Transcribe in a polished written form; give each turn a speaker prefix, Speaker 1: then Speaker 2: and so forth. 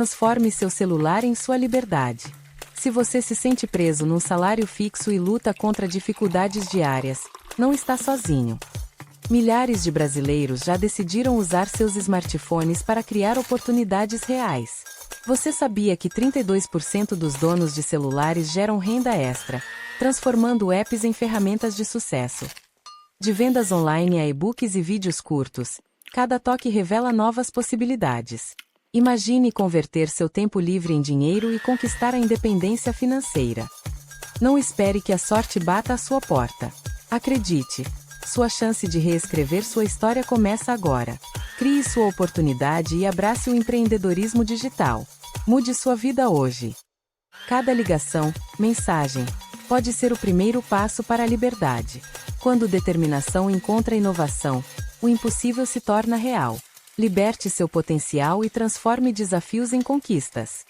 Speaker 1: Transforme seu celular em sua liberdade. Se você se sente preso num salário fixo e luta contra dificuldades diárias, não está sozinho. Milhares de brasileiros já decidiram usar seus smartphones para criar oportunidades reais. Você sabia que 32% dos donos de celulares geram renda extra, transformando apps em ferramentas de sucesso? De vendas online a e-books e vídeos curtos, cada toque revela novas possibilidades. Imagine converter seu tempo livre em dinheiro e conquistar a independência financeira. Não espere que a sorte bata à sua porta. Acredite, sua chance de reescrever sua história começa agora. Crie sua oportunidade e abrace o empreendedorismo digital. Mude sua vida hoje. Cada ligação, mensagem, pode ser o primeiro passo para a liberdade. Quando determinação encontra inovação, o impossível se torna real. Liberte seu potencial e transforme desafios em conquistas.